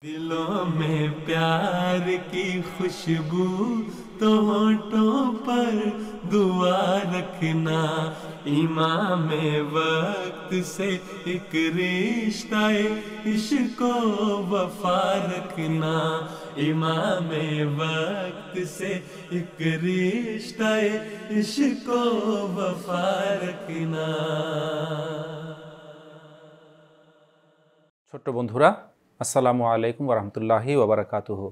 दिलों में प्यार की खुशबू तो होठों पर दुआ रखना, इमाम वक्त से एक रिश्ता इश्को वफा रखना, इमाम वक्त से एक रिश्ता इश्को वफा रखना। ছোট্ট বন্ধুরা, আসসালামু আলাইকুম ওয়া রাহমাতুল্লাহি ওয়া বারাকাতুহু।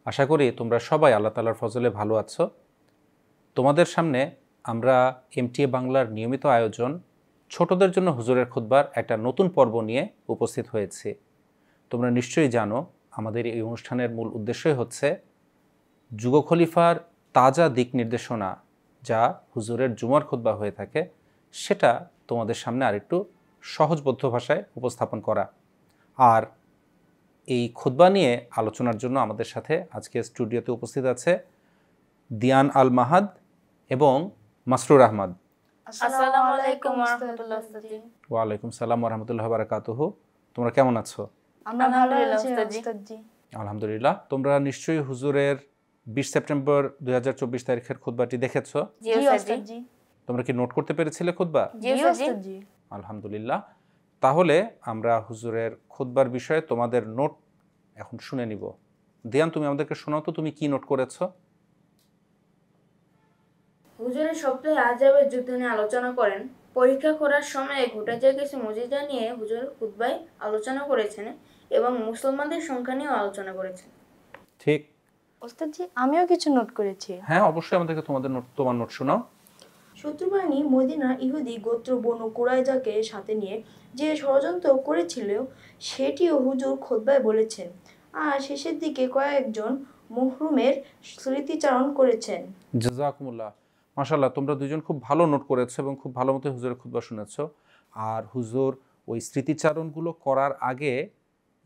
আশা করি তোমরা সবাই আল্লাহ তাআলার ফজলে ভালো আছো। তোমাদের সামনে আমরা এমটিএ বাংলার নিয়মিত আয়োজন ছোটদের জন্য হুজুরের খুতবার একটা নতুন পর্ব নিয়ে উপস্থিত হয়েছি। তোমরা নিশ্চয়ই জানো আমাদের এই অনুষ্ঠানের মূল উদ্দেশ্যই হচ্ছে যুগ খলিফার তাজা দিক নির্দেশনা যা হুজুরের জুমার খুতবা হয়ে থাকে সেটা তোমাদের সামনে আরেকটু সহজবোধ্য ভাষায় উপস্থাপন করা। আর এই খুতবা নিয়ে আলোচনার জন্য আমাদের সাথে আজকে স্টুডিওতে উপস্থিত আছে দিয়ান আল মাহাদ এবং মাসরুর আহমদ। আসসালামু আলাইকুম ওয়া রাহমাতুল্লাহি ওয়া বারাকাতুহু। ওয়া আলাইকুম সালাম ওয়া রাহমাতুল্লাহি ওয়া বারাকাতুহু। তোমরা কেমন আছো? আমরা ভালো আছি ওস্তাদজি। আলহামদুলিল্লাহ। তোমরা নিশ্চয়ই হুজুরের 20 সেপ্টেম্বর 2024 তারিখের খুতবাটি দেখেছো? জি ওস্তাদজি। তোমরা কি নোট করতে পেরেছিলে খুতবা? জি ওস্তাদজি। আলহামদুলিল্লাহ। তাহলে আমরা হুজুরের খুতবার বিষয়ে তোমাদের নোট এখন শুনে নিব। দিয়ান, তুমি আমাদেরকে শোনাও তো তুমি কি নোট করেছো? হুজুরের সপ্তাহে আযাবের যুদ্ধ নিয়ে আলোচনা করেন। পরীক্ষা করার সময় ঘটে যাওয়া কিছু মুজিজা নিয়ে হুজুর খুতবায় আলোচনা করেছেন এবং মুসলমানদের সংখ্যা নিয়েও আলোচনা করেছেন। ঠিক। ওস্তাদজি, আমিও কিছু নোট করেছি। হ্যাঁ, অবশ্যই আমাদেরকে তোমার নোট শোনাও। শত্রুবাহিনী মদিনা ইহুদি গোত্র বনু কুরাইজাকে সাথে নিয়ে যে ষড়যন্ত্র করেছিল সেটিও হুজুর খুতবায় বলেছেন। আর শেষের দিকে কয়েকজন মহরুমের স্মৃতিচারণ করেছেন। জাযাকুমুল্লাহ। মাশাআল্লাহ, তোমরা দুজন খুব ভালো নোট করেছো এবং খুব ভালো মতো হুজুরের খুতবা শুনেছো। আর হুজুর ওই স্মৃতিচারণগুলো করার আগে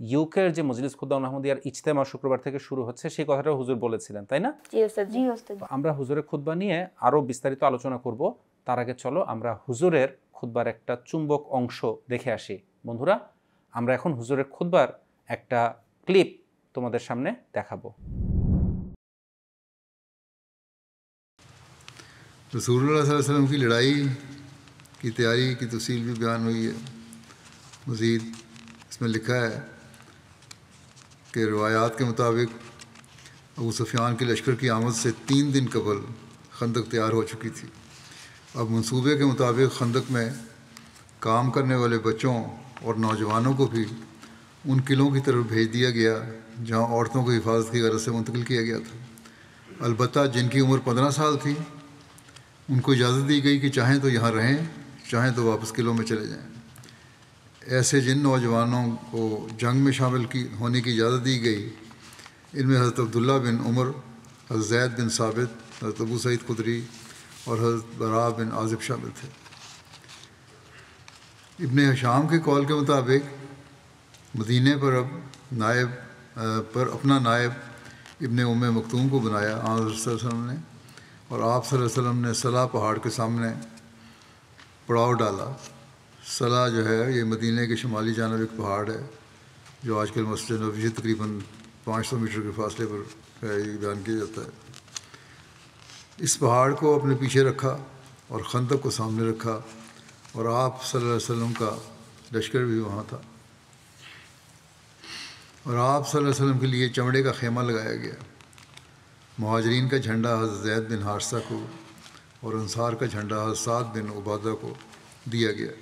ইউকের যে মজলিস খুতবা আহমদিয়ার ইজতেমা শুক্রবার থেকে শুরু হচ্ছে সেই কথাটাও হুজুর বলেছিলেন, তাই না? জি ওস্তাদজি। তো আমরা হুজুরের খুতবা নিয়ে আরও বিস্তারিত আলোচনা করব। তার আগে চলো আমরা হুজুরের খুতবার একটা চুম্বক অংশ দেখে আসি। বন্ধুরা, আমরা এখন হুজুরের খুতবার একটা ক্লিপ তোমাদের সামনে দেখাবো। रसूलुल्लाह सल्लल्लाहु अलैहि वसल्लम की लड़ाई की तैयारी की तफसील भी बयान हुई है। मज़ीद इसमें लिखा है कि रवायात के मुताबिक अबू सुफियान के लश्कर की आमद से 3 दिन कबल खंदक तैयार हो चुकी थी। अब मंसूबे के मुताबिक खंदक में काम करने वाले बच्चों और नौजवानों को भी उन किलों की तरफ भेज दिया गया जहाँ औरतों को हिफाजत की गरज से मुंतकिल किया गया था। अलबत्ता जिनकी उम्र 15 साल थी उनको इजाज़त दी गई कि चाहें तो यहाँ रहें, चाहें तो वापस किलों में चले जाएं। ऐसे जिन नौजवानों को जंग में शामिल होने की इजाज़त दी गई इनमें हज़रत अब्दुल्ला बिन उमर, हज़रत ज़ैद बिन साबित, हज़रत अबू सईद खुदरी और हज़रत बरा बिन आज़िब शामिल थे। इब्न हिशाम के कौल के मुताबिक मदीने पर अपना नायब इब्न उम्मे मक्तूम को बनाया आज़ सल्लल्लाहु ने, और आप सल्लल्लाहु अलैहि वसल्लम ने सला पहाड़ के सामने पड़ाव डाला। सला जो है ये मदीने के शुमाली जानब एक पहाड़ है जो आजकल मस्जिद नबवी से तकरीबन 500 मीटर के फासले पर है, ये बयान किया जाता है। इस पहाड़ को अपने पीछे रखा और खंदक को सामने रखा और आप सल्लल्लाहु अलैहि वसल्लम का लश्कर भी वहाँ था और आप सल्लल्लाहु अलैहि वसल्लम के लिए चमड़े का खेमा लगाया गया। मुहाजिरीन का झंडा हज़रत ज़ैद बिन हारिसा को और अंसार का झंडा हज़रत साद बिन उबादा को दिया गया।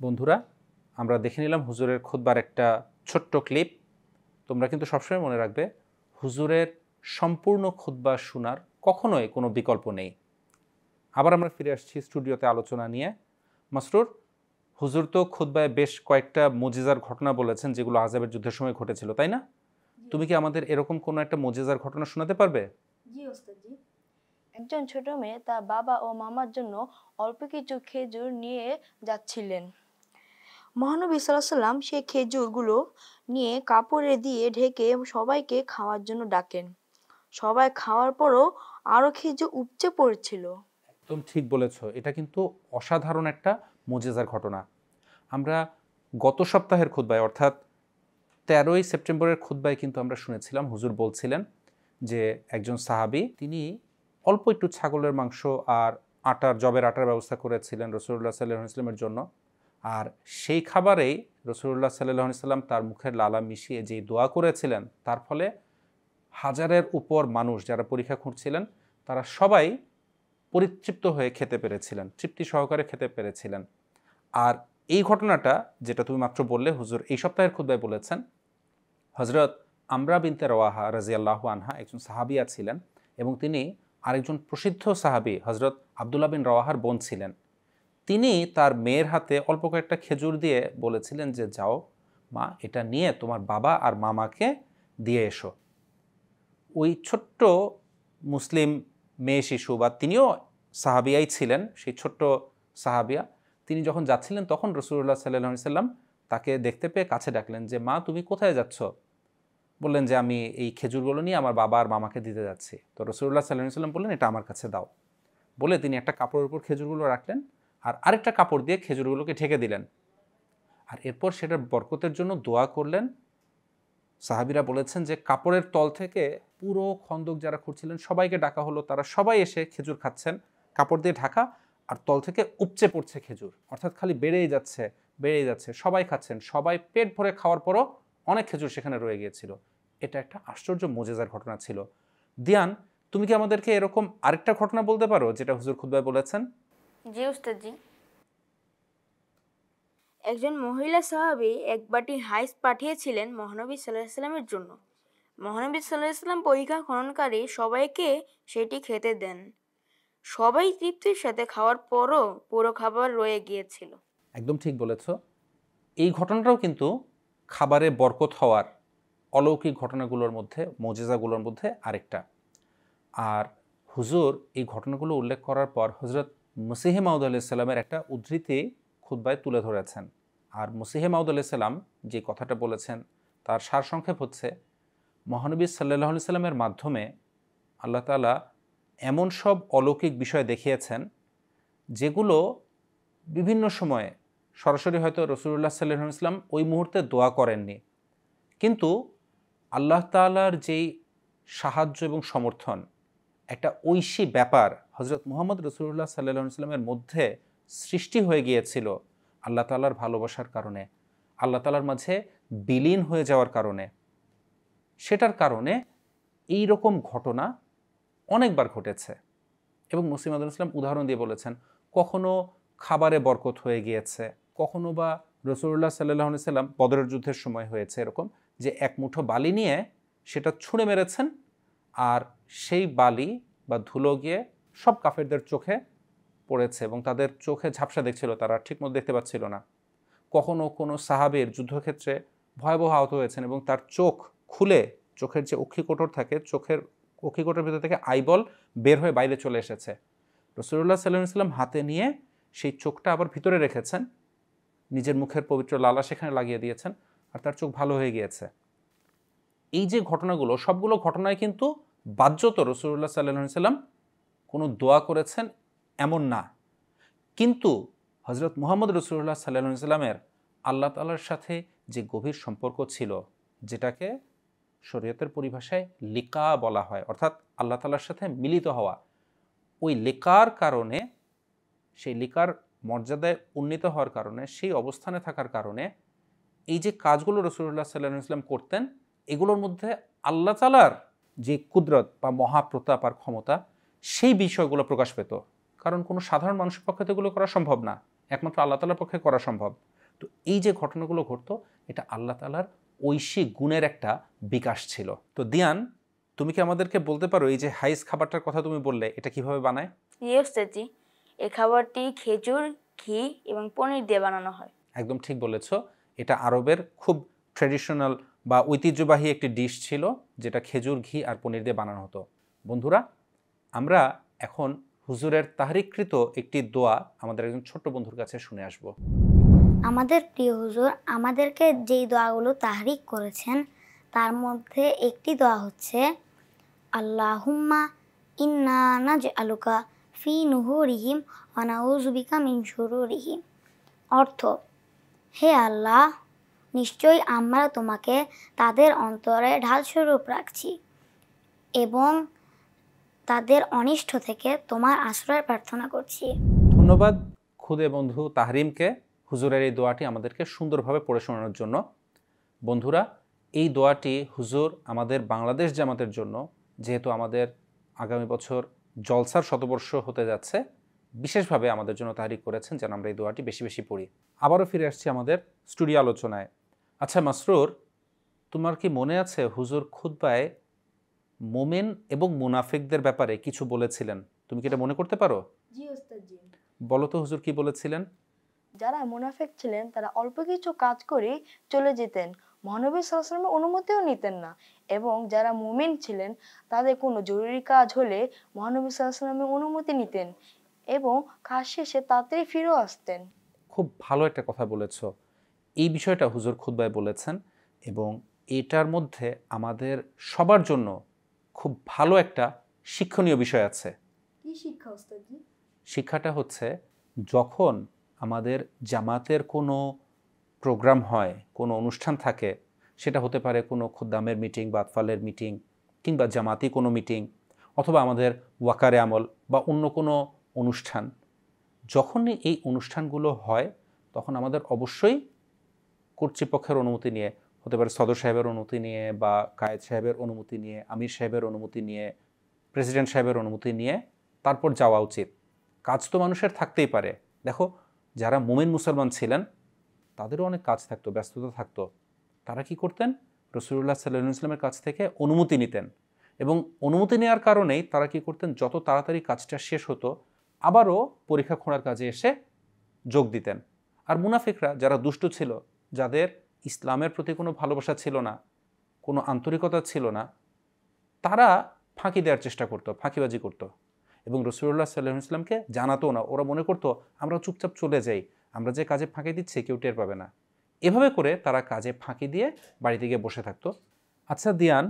বন্ধুরা, আমরা দেখে নিলাম হুজুরের খুতবার একটা ছোট্ট ক্লিপ। তোমরা কিন্তু সবসময় মনে রাখবে হুজুরের সম্পূর্ণ খুতবা শোনার কখনোই কোনো বিকল্প নেই। আবার আমরা ফিরে আসছি স্টুডিওতে আলোচনা নিয়ে। মাসরুর, হুজুর তো খুতবায় বেশ কয়েকটা মুজিজার ঘটনা বলেছেন যেগুলো আযাবের যুদ্ধের সময় ঘটেছিল, তাই না? তুমি কি আমাদের এরকম কোনো একটা মুজিজার ঘটনা শোনাতে পারবে? জি ওস্তাদজি। একজন ছোট মেয়ে তার বাবা ও মামার জন্য অল্প কিছু খেজুর নিয়ে যাচ্ছিলেন। মহানবী সাল্লাল্লাহু আলাইহি সাল্লাম সেই খেজুরগুলো নিয়ে কাপড়ে দিয়ে ঢেকে সবাইকে খাওয়ার জন্য ডাকেন। সবাই খাওয়ার পরও আরও খেজুর উপচে পড়েছিল। একদম ঠিক বলেছ। এটা কিন্তু অসাধারণ একটা মুজিজার ঘটনা। আমরা গত সপ্তাহের খুতবায় অর্থাৎ 13ই সেপ্টেম্বরের খুতবায় কিন্তু আমরা শুনেছিলাম হুজুর বলছিলেন যে একজন সাহাবী তিনি অল্প একটু ছাগলের মাংস আর জবের আটার ব্যবস্থা করেছিলেন রাসূলুল্লাহ সাল্লাল্লাহু আলাইহি ওয়াসাল্লামের জন্য। আর সেই খাবারেই রাসূলুল্লাহ সাল্লাল্লাহু আলাইহি ওয়াসাল্লাম তার মুখের লালা মিশিয়ে যেই দোয়া করেছিলেন, তার ফলে হাজারের উপর মানুষ যারা পরীক্ষা খুঁজছিলেন তারা সবাই পরিতৃপ্ত হয়ে খেতে পেরেছিলেন, তৃপ্তি সহকারে খেতে পেরেছিলেন। আর এই ঘটনাটা যেটা তুমি মাত্র বললে, হুজুর এই সপ্তাহের খুতবায় বলেছেন, হযরত আমরা বিনতে রওয়াহা রাদিয়াল্লাহু আনহা একজন সাহাবিয়া ছিলেন এবং তিনি আরেকজন প্রসিদ্ধ সাহাবী হযরত আব্দুল্লাহ বিন রওয়াহার বোন ছিলেন। তিনি তার মেয়ের হাতে অল্প কয়েকটা খেজুর দিয়ে বলেছিলেন যে, যাও মা, এটা নিয়ে তোমার বাবা আর মামাকে দিয়ে এসো। ওই ছোট্ট মুসলিম মেয়ে শিশু, বা তিনিও সাহাবিয়াই ছিলেন, সেই ছোট্ট সাহাবিয়া, তিনি যখন যাচ্ছিলেন তখন রাসূলুল্লাহ সাল্লাল্লাহু আলাইহি ওয়াসাল্লাম তাকে দেখতে পেয়ে কাছে ডাকলেন যে, মা তুমি কোথায় যাচ্ছ? বললেন যে, আমি এই খেজুরগুলো নিয়ে আমার বাবা আর মামাকে দিতে যাচ্ছি। তো রাসূলুল্লাহ সাল্লাল্লাহু আলাইহি ওয়াসাল্লাম বললেন, এটা আমার কাছে দাও। বলে তিনি একটা কাপড়ের উপর খেজুরগুলো রাখলেন আর আরেকটা কাপড় দিয়ে খেজুরগুলোকে ঢেকে দিলেন। আর এরপর সেটার বরকতের জন্য দোয়া করলেন। সাহাবীরা বলেছেন যে কাপড়ের তল থেকে পুরো খন্দক যারা খুঁড়ছিলেন সবাইকে ডাকা হলো, তারা সবাই এসে খেজুর খাচ্ছেন, কাপড় দিয়ে ঢাকা, আর তল থেকে উপচে পড়ছে খেজুর, অর্থাৎ খালি বেড়েই যাচ্ছে বেড়েই যাচ্ছে, সবাই খাচ্ছেন, সবাই পেট ভরে খাওয়ার পরও অনেক খেজুর সেখানে রয়ে গিয়েছিল। এটা একটা আশ্চর্য মুজিজার ঘটনা ছিল। দিয়ান, তুমি কি আমাদেরকে এরকম আরেকটা ঘটনা বলতে পারো যেটা হুজুর খুতবায় বলেছেন? জি উস্তাদজি। একজন মহিলা সাহাবী এক বাটি হাইস পাঠিয়েছিলেন মহানবী সাল্লাল্লাহু আলাইহি সাল্লামের জন্য। মহানবী সাল্লাল্লাহু আলাইহি সাল্লাম পরীক্ষা খননকারী সবাইকে সেটি খেতে দেন। সবাই তৃপ্তির সাথে খাওয়ার পরও পুরো খাবার রয়ে গিয়েছিল। একদম ঠিক বলেছ। এই ঘটনাটাও কিন্তু খাবারে বরকত হওয়ার অলৌকিক ঘটনাগুলোর মধ্যে, মুজিজাগুলোর মধ্যে আরেকটা। আর হুজুর এই ঘটনাগুলো উল্লেখ করার পর হযরত মসিহে মাউদ আলাইহিস সালামের একটা উদ্ধৃতি খুতবায় তুলে ধরেছেন। আর মসিহে মাউদ আলাইহিস সালাম যে কথাটা বলেছেন তার সারসংক্ষেপ হচ্ছে, মহানবী সাল্লাল্লাহু আলাইহি সাল্লামের মাধ্যমে আল্লাহ তাআলা এমন সব অলৌকিক বিষয় দেখিয়েছেন যেগুলো বিভিন্ন সময়ে সরাসরি হয়তো রাসূলুল্লাহ সাল্লাল্লাহু আলাইহি ওয়াসাল্লাম ওই মুহূর্তে দোয়া করেননি, কিন্তু আল্লাহ তাআলার যেই সাহায্য এবং সমর্থন, একটা ঐশী ব্যাপার হযরত মুহাম্মদ রাসূলুল্লাহ সাল্লাল্লাহু আলাইহি ওয়াসাল্লামের মধ্যে সৃষ্টি হয়ে গিয়েছিল আল্লাহ তাআলার ভালোবাসার কারণে, আল্লাহ তাআলার মাঝে বিলীন হয়ে যাওয়ার কারণে। সেটার কারণে এই রকম ঘটনা অনেকবার ঘটেছে। এবং মুসলিম আলাইহিস সালাম উদাহরণ দিয়ে বলেছেন, কখনো খাবারে বরকত হয়ে গিয়েছে, কখনো বা রাসূলুল্লাহ সাল্লাল্লাহু আলাইহি ওয়াসাল্লাম বদরের যুদ্ধের সময় হয়েছে এরকম যে এক মুঠো বালি নিয়ে সেটা ছুঁড়ে মেরেছেন, আর সেই বালি বা ধুলো গিয়ে সব কাফেরদের চোখে পড়েছে এবং তাদের চোখে ঝাপসা দেখছিল, তারা ঠিকমতো দেখতে পাচ্ছিল না। কখনো কোনো সাহাবীর যুদ্ধক্ষেত্রে ভয়াবহ আহত হয়েছেন এবং তার চোখ খুলে, চোখের যে অক্ষিকোটর থাকে, চোখের অক্ষিকোটর ভিতর থেকে আইবল বের হয়ে বাইরে চলে এসেছে। রাসূলুল্লাহ সাল্লাল্লাহু আলাইহি ওয়াসাল্লাম হাতে নিয়ে সেই চোখটা আবার ভিতরে রেখেছেন, নিজের মুখের পবিত্র লালা সেখানে লাগিয়ে দিয়েছেন, আর তার চোখ ভালো হয়ে গিয়েছে। এই যে ঘটনাগুলো, সবগুলো ঘটনায় কিন্তু বাহ্যত রাসূলুল্লাহ সাল্লাল্লাহু আলাইহি ওয়াসাল্লাম কোনো দোয়া করেছেন এমন না, কিন্তু হযরত মুহাম্মদ রাসূলুল্লাহ সাল্লাল্লাহু আলাইহি ওয়াসাল্লামের আল্লাহ তাআলার সাথে যে গভীর সম্পর্ক ছিল, যেটাকে শরীয়তের পরিভাষায় লিকা বলা হয়, অর্থাৎ আল্লাহ তাআলার সাথে মিলিত হওয়া, ওই লিকার কারণে, সেই লিকার মর্যাদায় উন্নীত হওয়ার কারণে, সেই অবস্থানে থাকার কারণে এই যে কাজগুলো রাসূলুল্লাহ সাল্লাল্লাহু আলাইহি ওয়াসাল্লাম করতেন, এগুলোর মধ্যে আল্লাহ তাআলার যে কুদরত বা মহাপ্রতাপ আর ক্ষমতা, সেই বিষয়গুলো প্রকাশ পেত। কারণ কোনো সাধারণ মানুষের পক্ষে তো এগুলো করা সম্ভব না, একমাত্র আল্লাহ তাআলার পক্ষে করা সম্ভব। তো এই যে ঘটনাগুলো ঘটতো, এটা আল্লাহ তাআলার ঐশী গুণের একটা বিকাশ ছিল। তো দিয়ান, তুমি কি আমাদেরকে বলতে পারো এই যে হাইস খাবারটার কথা তুমি বললে, এটা কিভাবে বানায়? জি উস্তাদজি, এই খাবারটি খেজুর, ঘি এবং পনির দিয়ে বানানো হয়। একদম ঠিক বলেছ। এটা আরবের খুব ট্র্যাডিশনাল বা ঐতিহ্যবাহী একটি ডিশ ছিল, যেটা খেজুর, ঘি আর পনির দিয়ে বানানো হতো। বন্ধুরা, আমরা এখন হুজুরের তাহরিককৃত একটি দোয়া আমাদের একজন ছোট্ট বন্ধুর কাছে শুনে আসব। আমাদের প্রিয় হুজুর আমাদেরকে যেই দোয়াগুলো তাহরিক করেছেন তার মধ্যে একটি দোয়া হচ্ছে, আল্লাহুম্মা ইন্না নাজআলুকা ফি নুহুরিহিম ওয়া নাউযু বিকা মিন শুরুরিহিম। অর্থ, হে আল্লাহ, নিশ্চয়ই আমরা তোমাকে তাদের অন্তরে ঢালস্বরূপ রাখছি এবং তাদের অনিষ্ট থেকে তোমার আশ্রয় প্রার্থনা করছি। ধন্যবাদ খুদে বন্ধু তাহরিমকে হুজুরের এই দোয়াটি আমাদেরকে সুন্দরভাবে পড়ে শোনানোর জন্য। বন্ধুরা, এই দোয়াটি হুজুর আমাদের বাংলাদেশ জামাতের জন্য, যেহেতু আমাদের আগামী বছর জলসার শতবর্ষ হতে যাচ্ছে, বিশেষভাবে আমাদের জন্য তাহরিক করেছেন যেন আমরা এই দোয়াটি বেশি বেশি পড়ি। আবারও ফিরে আসছি আমাদের স্টুডিও আলোচনায়। আচ্ছা মাসরুর, তোমার কি মনে আছে হুজুর খুতবায় মোমেন এবং মুনাফিকদের ব্যাপারে কিছু বলেছিলেন? তুমি কি এটা মনে করতে পারো? জি ওস্তাদ জি। বলো তো হুজুর কি বলেছিলেন? যারা মুনাফিক ছিলেন তারা অল্প কিছু কাজ করে চলে যেতেন, মহানবী সাল্লাল্লাহু আলাইহি ওয়াসাল্লামের অনুমতিও নিতেন না। এবং যারা মুমিন ছিলেন তাদের কোনো জরুরি কাজ হলে মহানবী সাল্লাল্লাহু আলাইহি ওয়াসাল্লামের অনুমতি নিতেন এবং কাজ শেষে তাড়াতাড়ি ফিরেও আসতেন। খুব ভালো একটা কথা বলেছো। এই বিষয়টা হুজুর খুতবায় বলেছেন এবং এটার মধ্যে আমাদের সবার জন্য খুব ভালো একটা শিক্ষণীয় বিষয় আছে। কি শিক্ষা ওস্তাদ জি? শিক্ষাটা হচ্ছে, যখন আমাদের জামাতের কোনো প্রোগ্রাম হয়, কোনো অনুষ্ঠান থাকে, সেটা হতে পারে কোনো খুদ্দামের মিটিং বা আতফালের মিটিং কিংবা জামাতি কোনো মিটিং অথবা আমাদের ওয়াকারে আমল বা অন্য কোনো অনুষ্ঠান, যখনই এই অনুষ্ঠানগুলো হয় তখন আমাদের অবশ্যই কর্তৃপক্ষের অনুমতি নিয়ে, হতে পারে সদর সাহেবের অনুমতি নিয়ে বা কায়েদ সাহেবের অনুমতি নিয়ে, আমির সাহেবের অনুমতি নিয়ে, প্রেসিডেন্ট সাহেবের অনুমতি নিয়ে তারপর যাওয়া উচিত। কাজ তো মানুষের থাকতেই পারে। দেখো, যারা মুমিন মুসলমান ছিলেন তাদেরও অনেক কাজ থাকতো, ব্যস্ততা থাকতো। তারা কি করতেন? রাসূলুল্লাহ সাল্লাল্লাহু আলাইহি ওয়াসাল্লামের কাছ থেকে অনুমতি নিতেন এবং অনুমতি নেওয়ার কারণেই তারা কি করতেন, যত তাড়াতাড়ি কাজটা শেষ হতো আবারও পরীক্ষা খোঁড়ার কাজে এসে যোগ দিতেন। আর মুনাফিকরা, যারা দুষ্ট ছিল, যাদের ইসলামের প্রতি কোনো ভালোবাসা ছিল না, কোনো আন্তরিকতা ছিল না, তারা ফাঁকি দেওয়ার চেষ্টা করতো, ফাঁকিবাজি করতো এবং রাসূলুল্লাহ সাল্লাল্লাহু আলাইহি ওয়াসাল্লামকে জানাতো না। ওরা মনে করতো আমরা চুপচাপ চলে যাই, আমরা যে কাজে ফাঁকি দিচ্ছি কেউ টের পাবে না। এভাবে করে তারা কাজে ফাঁকি দিয়ে বাড়িতে গিয়ে বসে থাকতো। আচ্ছা দিয়ান,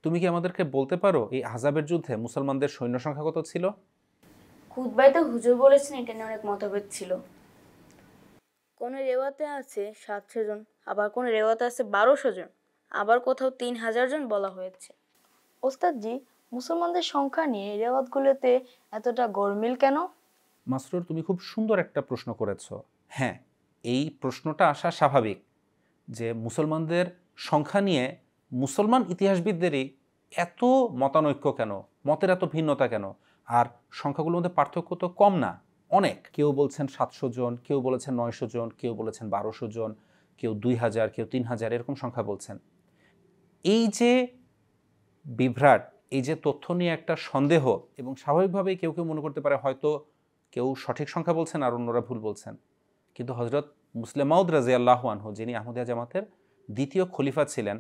তুমি কি আমাদেরকে বলতে পারো এই আহজাবের যুদ্ধে মুসলমানদের সৈন্য সংখ্যা কত ছিল? খুতবায় তো হুজুর বলেছেন এটা নিয়ে অনেক মতভেদ ছিল। কোন রেওয়াতে আছে 700 জন, আবার কোন রেওয়াতে আছে 1200 জন, আবার কোথাও 3000 জন বলা হয়েছে। ওস্তাদ জি, মুসলমানদের সংখ্যা নিয়ে রেওয়াতগুলোতে এতটা গরমিল কেন? মাসরুর, তুমি খুব সুন্দর একটা প্রশ্ন করেছো। হ্যাঁ, এই প্রশ্নটা আসা স্বাভাবিক যে মুসলমানদের সংখ্যা নিয়ে মুসলমান ইতিহাসবিদদেরই এত মতানৈক্য কেন, মতের এত ভিন্নতা কেন? আর সংখ্যাগুলোর মধ্যে পার্থক্য তো কম না, অনেক। কেউ বলছেন 700 জন, কেউ বলেছেন 900 জন, কেউ বলেছেন 1200 জন, কেউ 2000, কেউ 3000, এরকম সংখ্যা বলছেন। এই যে বিভ্রাট, এই যে তথ্য নিয়ে একটা সন্দেহ, এবং স্বাভাবিকভাবেই কেউ কেউ মনে করতে পারে হয়তো কেউ সঠিক সংখ্যা বলছেন আর অন্যরা ভুল বলছেন। কিন্তু হযরত মুসলিম মাউদ রাদিয়াল্লাহু আনহু, যিনি আহমদিয়া জামাতের দ্বিতীয় খলিফা ছিলেন,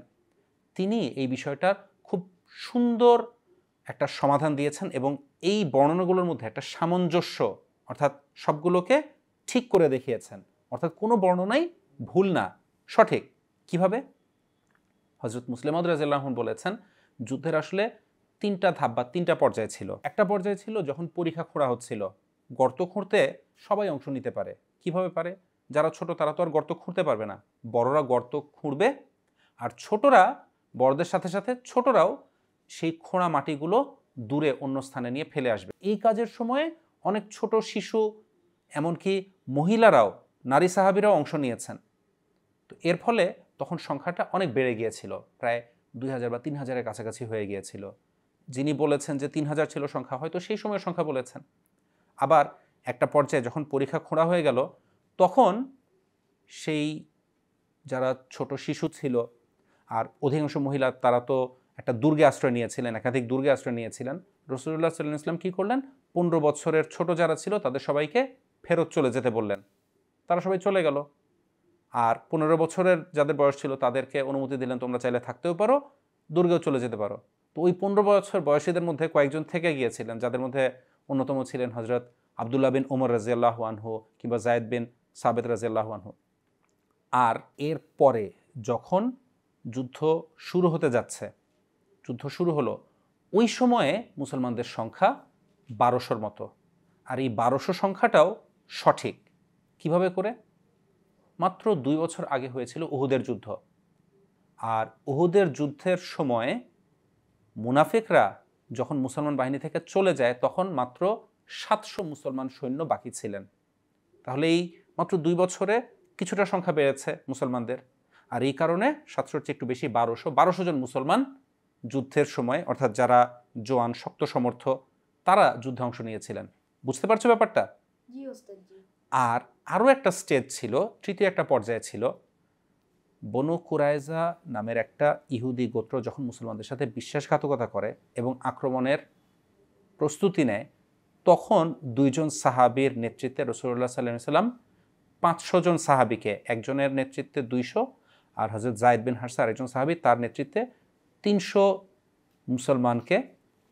তিনি এই বিষয়টার খুব সুন্দর একটা সমাধান দিয়েছেন এবং এই বর্ণনাগুলোর মধ্যে একটা সামঞ্জস্য, অর্থাৎ সবগুলোকে ঠিক করে দেখিয়েছেন। অর্থাৎ কোনো বর্ণনাই ভুল না, সঠিক। কিভাবে? হযরত মুসলিম মাউদ রাদিয়াল্লাহু আনহু বলেছেন, যুদ্ধের আসলে 3টা ধাপ বা 3টা পর্যায় ছিল। একটা পর্যায় ছিল যখন পরীক্ষা খোঁড়া হচ্ছিল। গর্ত খুঁড়তে সবাই অংশ নিতে পারে। কিভাবে পারে? যারা ছোট তারা তো আর গর্ত খুঁড়তে পারবে না, বড়রা গর্ত খুঁড়বে আর ছোটরা, বড়দের সাথে সাথে ছোটরাও সেই খোঁড়া মাটিগুলো দূরে অন্য স্থানে নিয়ে ফেলে আসবে। এই কাজের সময়ে অনেক ছোট শিশু, এমনকি মহিলারাও, নারী সাহাবীরাও অংশ নিয়েছেন। তো এর ফলে তখন সংখ্যাটা অনেক বেড়ে গিয়েছিল, প্রায় 2000 বা 3000-এর কাছাকাছি হয়ে গিয়েছিল। যিনি বলেছেন যে 3000 ছিল সংখ্যা, হয়তো সেই সময়ের সংখ্যা বলেছেন। আবার একটা পর্যায়ে যখন পরীক্ষা খোঁড়া হয়ে গেল, তখন সেই যারা ছোট শিশু ছিল আর অধিকাংশ মহিলা, তারা তো একটা দুর্গে আশ্রয় নিয়েছিলেন, একাধিক দুর্গে আশ্রয় নিয়েছিলেন। রাসূলুল্লাহ সাল্লাল্লাহু আলাইহি ওয়াসাল্লাম কী করলেন? 15 বছরের ছোট যারা ছিল তাদের সবাইকে ফেরত চলে যেতে বললেন। তারা সবাই চলে গেল। আর 15 বছরের যাদের বয়স ছিল তাদেরকে অনুমতি দিলেন, তোমরা চাইলে থাকতেও পারো, দুর্গেও চলে যেতে পারো। তো ওই 15 বছর বয়সীদের মধ্যে কয়েকজন থেকে গিয়েছিলেন, যাদের মধ্যে অন্যতম ছিলেন হযরত আব্দুল্লাহ বিন ওমর রাদিয়াল্লাহু আনহু কিংবা যায়েদ বিন সাবিত রাদিয়াল্লাহু আনহু। আর এর পরে যখন যুদ্ধ শুরু হতে যাচ্ছে, যুদ্ধ শুরু হলো, ওই সময়ে মুসলমানদের সংখ্যা 1200-র মতো। আর এই 1200 সংখ্যাটাও সঠিক। কিভাবে করে? মাত্র 2 বছর আগে হয়েছিল উহুদের যুদ্ধ। আর উহুদের যুদ্ধের সময়ে মুনাফিকরা যখন মুসলমান বাহিনী থেকে চলে যায় তখন মাত্র 700 মুসলমান সৈন্য বাকি ছিলেন। তাহলে এই মাত্র 2 বছরে কিছুটা সংখ্যা বেড়েছে মুসলমানদের। আর এই কারণে 700-র চেয়ে একটু বেশি 1200 জন মুসলমান যুদ্ধের সময়, অর্থাৎ যারা জোয়ান শক্ত সমর্থ, তারা যুদ্ধে অংশ নিয়েছিলেন। বুঝতে পারছো ব্যাপারটা? জি ওস্তাদ জি। আর আরও একটা স্টেজ ছিল, তৃতীয় একটা পর্যায়ে ছিল, বনু কুরাইজা নামের একটা ইহুদি গোত্র যখন মুসলমানদের সাথে বিশ্বাসঘাতকতা করে এবং আক্রমণের প্রস্তুতি নেয়, তখন 2 জন সাহাবীর নেতৃত্বে রাসূলুল্লাহ সাল্লাল্লাহু আলাইহি ওয়াসাল্লাম 500 জন সাহাবীকে, একজনের নেতৃত্বে 200 আর হযরত যায়েদ বিন হারসা আরেকজন সাহাবী, তার নেতৃত্বে 300 মুসলমানকে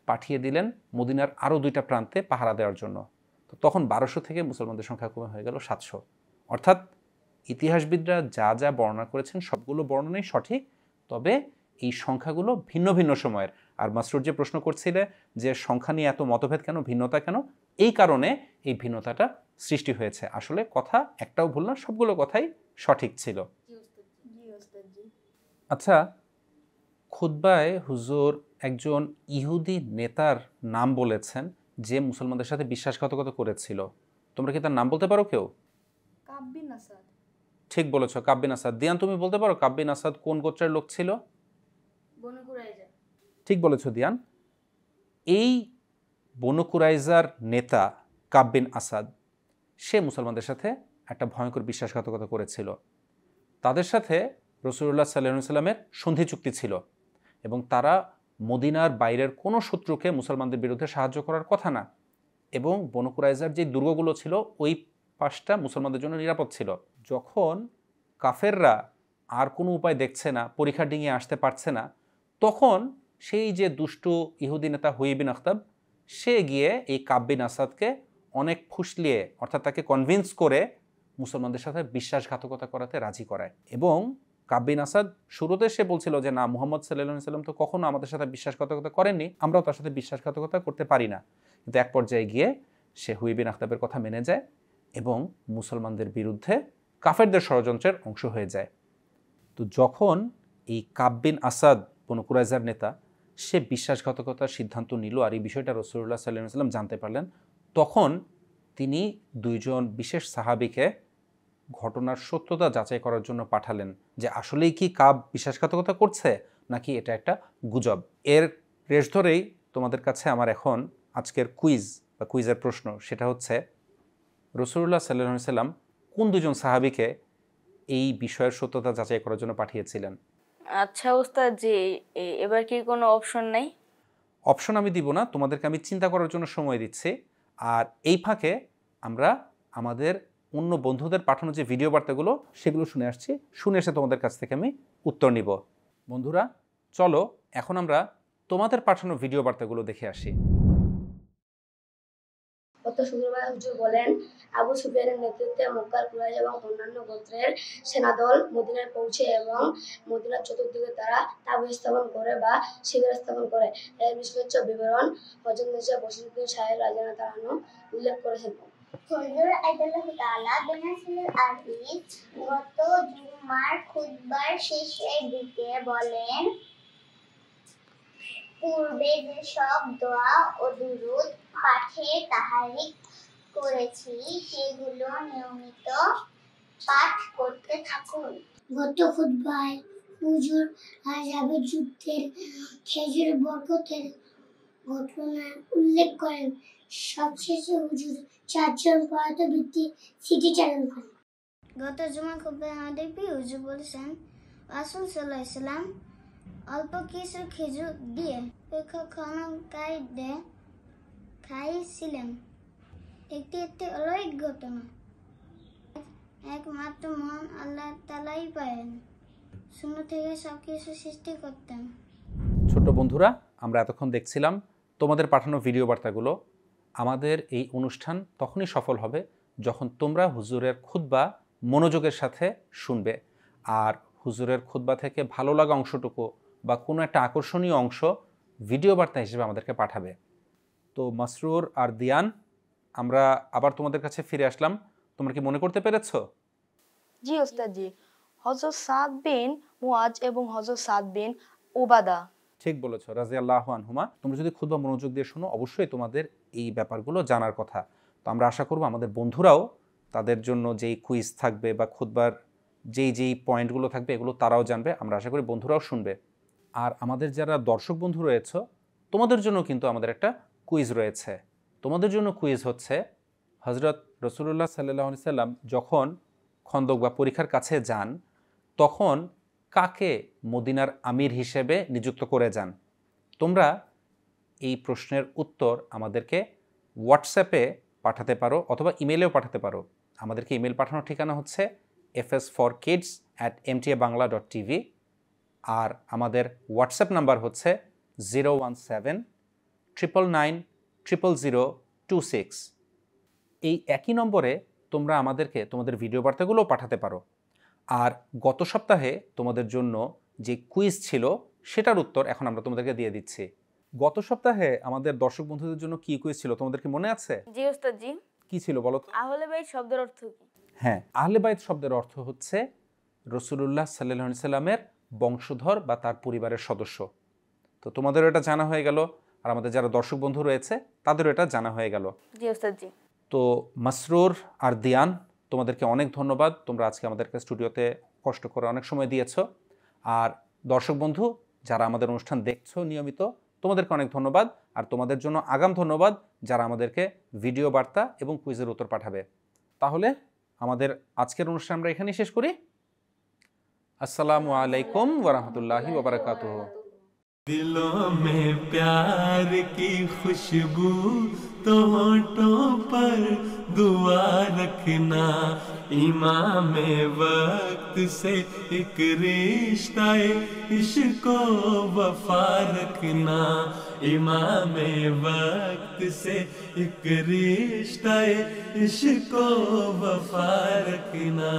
পাঠিয়ে দিলেন মদিনার আরও 2টা প্রান্তে পাহারা দেওয়ার জন্য। তো তখন 1200 থেকে মুসলমানদের সংখ্যা কমে হয়ে গেল 700। অর্থাৎ ইতিহাসবিদরা যা যা বর্ণনা করেছেন সবগুলো বর্ণনাই সঠিক, তবে এই সংখ্যাগুলো ভিন্ন ভিন্ন সময়ের। আর মাসরুর যে প্রশ্ন করছিলে যে সংখ্যা নিয়ে এত মতভেদ কেন, ভিন্নতা কেন, এই কারণে এই ভিন্নতাটা সৃষ্টি হয়েছে। আসলে কথা একটাও ভুল না, সবগুলো কথাই সঠিক ছিল। জি ওস্তাদ জি। আচ্ছা, খুতবায় হুজুর একজন ইহুদি নেতার নাম বলেছেন যে মুসলমানদের সাথে বিশ্বাসঘাতকতা করেছিল। তোমরা কি তার নাম বলতে পারো কেউ? কাব বিন আসাদ। ঠিক বলেছ, কাব বিন আসাদ। দিয়ান, তুমি বলতে পারো কাব বিন আসাদ কোন গোত্রের লোক ছিল? বনু কুরাইজা। ঠিক বলেছ দিয়ান। এই বনু কুরাইজার নেতা কাব বিন আসাদ, সে মুসলমানদের সাথে একটা ভয়ঙ্কর বিশ্বাসঘাতকতা করেছিল। তাদের সাথে রাসূলুল্লাহ সাল্লাল্লাহু আলাইহি ওয়াসাল্লামের সন্ধি চুক্তি ছিল এবং তারা মদিনার বাইরের কোনো শত্রুকে মুসলমানদের বিরুদ্ধে সাহায্য করার কথা না। এবং বনু কুরাইজার যে দুর্গগুলো ছিল ওই পাশটা মুসলমানদের জন্য নিরাপদ ছিল। যখন কাফেররা আর কোনো উপায় দেখছে না, পরিখা ডিঙিয়ে আসতে পারছে না, তখন সেই যে দুষ্টু ইহুদি নেতা হুয়াই বিন আখতাব, সে গিয়ে এই কাব বিন আসাদকে অনেক ফুসলিয়ে, অর্থাৎ তাকে কনভিন্স করে মুসলমানদের সাথে বিশ্বাসঘাতকতা করাতে রাজি করায়। এবং কাব বিন আসাদ শুরুতে সে বলছিল যে না, মুহাম্মদ সাল্লাল্লাহু আলাইহি ওয়াসাল্লাম তো কখনো আমাদের সাথে বিশ্বাসঘাতকতা করেননি, আমরাও তার সাথে বিশ্বাসঘাতকতা করতে পারি না। কিন্তু এক পর্যায়ে গিয়ে সে হুয়াই বিন আখতাবের কথা মেনে যায় এবং মুসলমানদের বিরুদ্ধে কাফেরদের ষড়যন্ত্রের অংশ হয়ে যায়। তো যখন এই কাব বিন আসাদ, বনু কুরাইজার নেতা, সে বিশ্বাসঘাতকতার সিদ্ধান্ত নিল আর এই বিষয়টা রাসূলুল্লাহ সাল্লাল্লাহু আলাইহি ওয়াসাল্লাম জানতে পারলেন, তখন তিনি 2 জন বিশেষ সাহাবীকে ঘটনার সত্যতা যাচাই করার জন্য পাঠালেন যে আসলেই কি কাব বিশ্বাসঘাতকতা করছে নাকি এটা একটা গুজব। এর রেশ ধরেই তোমাদের কাছে আমার এখন আজকের কুইজ বা কুইজের প্রশ্ন, সেটা হচ্ছে রাসূলুল্লাহ সাল্লাল্লাহু আলাইহি ওয়াসাল্লাম কোন 2 জন সাহাবীকে এই বিষয়ের সত্যতা যাচাই করার জন্য পাঠিয়েছিলেন? আচ্ছা ওস্তাদ জি, এবার কি কোনো অপশন নাই? অপশন আমি দিব না, তোমাদেরকে আমি চিন্তা করার জন্য সময় দিচ্ছি। আর এই ফাঁকে আমরা আমাদের অন্য বন্ধুদের পাঠানো যে ভিডিও বার্তাগুলো সেগুলো শুনে আসছি, শুনে এসে তোমাদের কাছ থেকে আমি উত্তর নিব। বন্ধুরা চলো এখন আমরা তোমাদের পাঠানো ভিডিও বার্তাগুলো দেখে আসি। গত শুক্রবার হুজুর বলেন, আবু সুফিয়ানের নেতৃত্বে মক্কার কুরাইশ এবং অন্যান্য গোত্রের সেনাদল মদিনায় পৌঁছে এবং মদিনার চতুর্দিকে তারা তাঁবু স্থাপন করে বা শিবির স্থাপন করে। এর বিস্তারিত বিবরণ হযরত মির্জা বশিরউদ্দিন সাহেব রাদিয়াল্লাহু তাআলা আনহু উল্লেখ করেছেন। হুজুর আইদাল্লাহু তাআলা বেনাসিল আজিজ গত জুমার খুতবার শেষের দিকে বলেন, পূর্বে যে সব দোয়া ও দুরূদ পাঠের তাহরিক করেছি সেগুলো নিয়মিত পাঠ করতে থাকুন। গত খুতবায় হুজুর আহজাবের যুদ্ধের খেজুর বরকতের ঘটনা উল্লেখ করেন। সবশেষে হুজুর 4 জন প্রয়াত ব্যক্তির স্মৃতিচারণ করেন। গত জুমা খুতবায় আমাদের প্রিয় হুজুর বলেছেন, রাসূল সাল্লাল্লাহু আলাইহি ওয়াসাল্লাম অল্প কিছু খেজুর দিয়ে খননকারীদের খাইয়েছিলেন। একটি অলৌকিক ঘটনা, একমাত্র মহান আল্লাহ তাআলাই পারেন শূন্য থেকে সবকিছু সৃষ্টি করতেন। ছোট্ট বন্ধুরা, আমরা এতক্ষণ দেখছিলাম তোমাদের পাঠানো ভিডিও বার্তাগুলো। আমাদের এই অনুষ্ঠান তখনই সফল হবে যখন তোমরা হুজুরের খুতবা মনোযোগের সাথে শুনবে আর হুজুরের খুতবা থেকে ভালো লাগা অংশটুকু বা কোনো একটা আকর্ষণীয় অংশ ভিডিও বার্তা হিসেবে আমাদেরকে পাঠাবে। তো মাসরুর আর দিয়ান, আমরা আবার তোমাদের কাছে ফিরে আসলাম। তোমরা কি মনে করতে পেরেছো? জি ওস্তাদ জি, হযরত সাদ বিন মুআজ এবং হযরত সাদ বিন উবাদা। ঠিক বলেছো, রাদিয়াল্লাহু আনহুমা। তোমরা যদি খুতবা মনোযোগ দিয়ে শোনো, অবশ্যই তোমাদের এই ব্যাপারগুলো জানার কথা। তো আমরা আশা করব আমাদের বন্ধুরাও তাদের জন্য যেই কুইজ থাকবে বা খুতবার যেই পয়েন্টগুলো থাকবে এগুলো তারাও জানবে। আমরা আশা করি বন্ধুরাও শুনবে। আর আমাদের যারা দর্শক বন্ধু রয়েছে, তোমাদের জন্য কিন্তু আমাদের একটা কুইজ রয়েছে। তোমাদের জন্য কুইজ হচ্ছে, হযরত রাসূলুল্লাহ সাল্লাল্লাহু আলাইহি সাল্লাম যখন খন্দক বা পরীক্ষার কাছে যান, তখন কাকে মদিনার আমির হিসেবে নিযুক্ত করে যান? তোমরা এই প্রশ্নের উত্তর আমাদেরকে হোয়াটসঅ্যাপে পাঠাতে পারো অথবা ইমেলেও পাঠাতে পারো। আমাদেরকে ইমেল পাঠানোর ঠিকানা হচ্ছে fs4kids@mtabangla.tv, আর আমাদের হোয়াটসঅ্যাপ নাম্বার হচ্ছে 01799900026। এই একই নম্বরে তোমরা আমাদেরকে তোমাদের ভিডিও বার্তাগুলোও পাঠাতে পারো। আর গত সপ্তাহে তোমাদের জন্য যে কুইজ ছিল সেটার উত্তর এখন আমরা তোমাদেরকে দিয়ে দিচ্ছি। গত সপ্তাহে আমাদের দর্শক বন্ধুদের জন্য কি কুইজ ছিল তোমাদের কি মনে আছে? জি ওস্তাদ জি। কি ছিল বলো তো? আহলে বাইত শব্দের অর্থ কি? হ্যাঁ, আহলে বাইত শব্দের অর্থ হচ্ছে রাসূলুল্লাহ সাল্লাল্লাহু আলাইহি সাল্লামের বংশধর বা তার পরিবারের সদস্য। তো তোমাদেরও এটা জানা হয়ে গেল, আর আমাদের যারা দর্শক বন্ধু রয়েছে তাদেরও এটা জানা হয়ে গেল। জি ওস্তাদ জি। তো মাসরুর আর দিয়ান, তোমাদেরকে অনেক ধন্যবাদ। তোমরা আজকে আমাদেরকে স্টুডিওতে কষ্ট করে অনেক সময় দিয়েছো। আর দর্শক বন্ধু যারা আমাদের অনুষ্ঠান দেখছো নিয়মিত, তোমাদেরকে অনেক ধন্যবাদ। আর তোমাদের জন্য আগাম ধন্যবাদ যারা আমাদেরকে ভিডিও বার্তা এবং কুইজের উত্তর পাঠাবে। তাহলে আমাদের আজকের অনুষ্ঠান আমরা এখানেই শেষ করি। আসসালামু আলাইকুম ওয়া রাহমাতুল্লাহি ওয়া বারাকাতুহু। दिलों में प्यार की खुशबू तो होठों पर दुआ रखना, इमाम वक्त से एक रिश्ता इश्क वफा रखना, इमाम वक्त से एक रिश्ता इश्क वफा रखना।